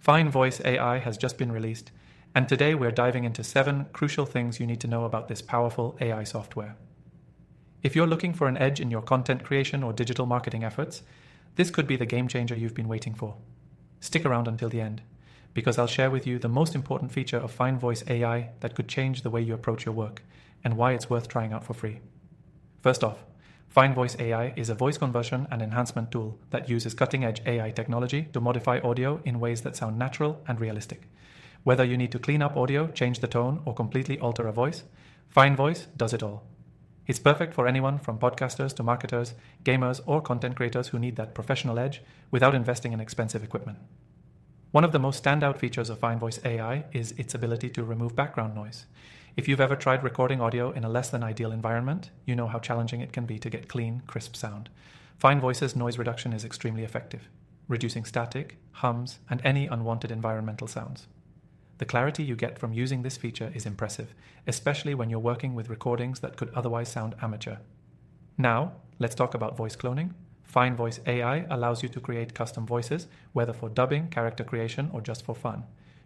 FineVoice AI has just been released, and today we're diving into 7 crucial things you need to know about this powerful AI software. If you're looking for an edge in your content creation or digital marketing efforts, this could be the game changer you've been waiting for. Stick around until the end, because I'll share with you the most important feature of FineVoice AI that could change the way you approach your work, and why it's worth trying out for free. First off, FineVoice AI is a voice conversion and enhancement tool that uses cutting-edge AI technology to modify audio in ways that sound natural and realistic. Whether you need to clean up audio, change the tone, or completely alter a voice, FineVoice does it all. It's perfect for anyone from podcasters to marketers, gamers, or content creators who need that professional edge without investing in expensive equipment. One of the most standout features of FineVoice AI is its ability to remove background noise. If you've ever tried recording audio in a less than ideal environment, you know how challenging it can be to get clean, crisp sound. FineVoice's noise reduction is extremely effective, reducing static, hums, and any unwanted environmental sounds. The clarity you get from using this feature is impressive, especially when you're working with recordings that could otherwise sound amateur. Now, let's talk about voice cloning. FineVoice AI allows you to create custom voices, whether for dubbing, character creation, or just for fun.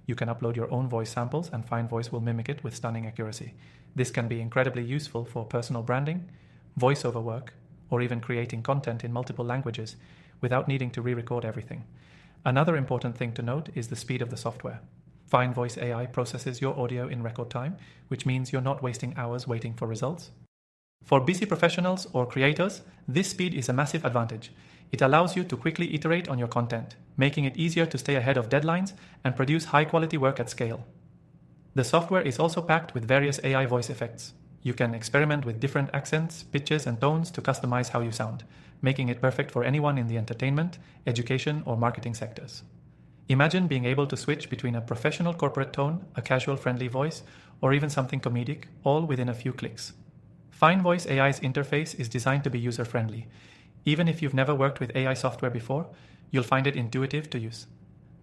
You can upload your own voice samples and FineVoice will mimic it with stunning accuracy. This can be incredibly useful for personal branding, voiceover work, or even creating content in multiple languages without needing to re-record everything. Another important thing to note is the speed of the software. FineVoice AI processes your audio in record time, which means you're not wasting hours waiting for results. For busy professionals or creators, this speed is a massive advantage. It allows you to quickly iterate on your content, making it easier to stay ahead of deadlines and produce high-quality work at scale. The software is also packed with various AI voice effects. You can experiment with different accents, pitches, and tones to customize how you sound, making it perfect for anyone in the entertainment, education, or marketing sectors. Imagine being able to switch between a professional corporate tone, a casual friendly voice, or even something comedic, all within a few clicks. FineVoice AI's interface is designed to be user-friendly. Even if you've never worked with AI software before, you'll find it intuitive to use.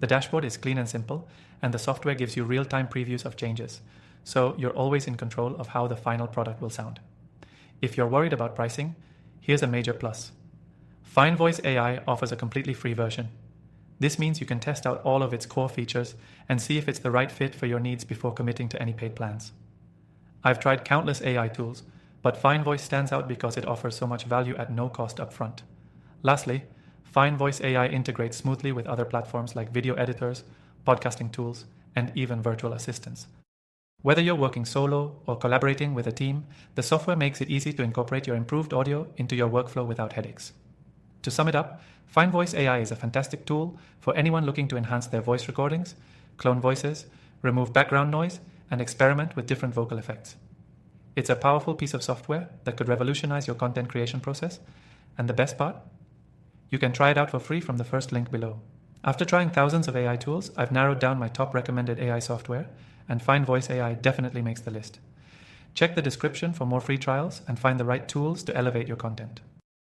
The dashboard is clean and simple, and the software gives you real-time previews of changes, so you're always in control of how the final product will sound. If you're worried about pricing, here's a major plus. FineVoice AI offers a completely free version. This means you can test out all of its core features and see if it's the right fit for your needs before committing to any paid plans. I've tried countless AI tools, but FineVoice stands out because it offers so much value at no cost upfront. Lastly, FineVoice AI integrates smoothly with other platforms like video editors, podcasting tools, and even virtual assistants. Whether you're working solo or collaborating with a team, the software makes it easy to incorporate your improved audio into your workflow without headaches. To sum it up, FineVoice AI is a fantastic tool for anyone looking to enhance their voice recordings, clone voices, remove background noise, and experiment with different vocal effects. It's a powerful piece of software that could revolutionize your content creation process, and the best part? You can try it out for free from the first link below. After trying thousands of AI tools, I've narrowed down my top recommended AI software, and FineVoice AI definitely makes the list. Check the description for more free trials and find the right tools to elevate your content.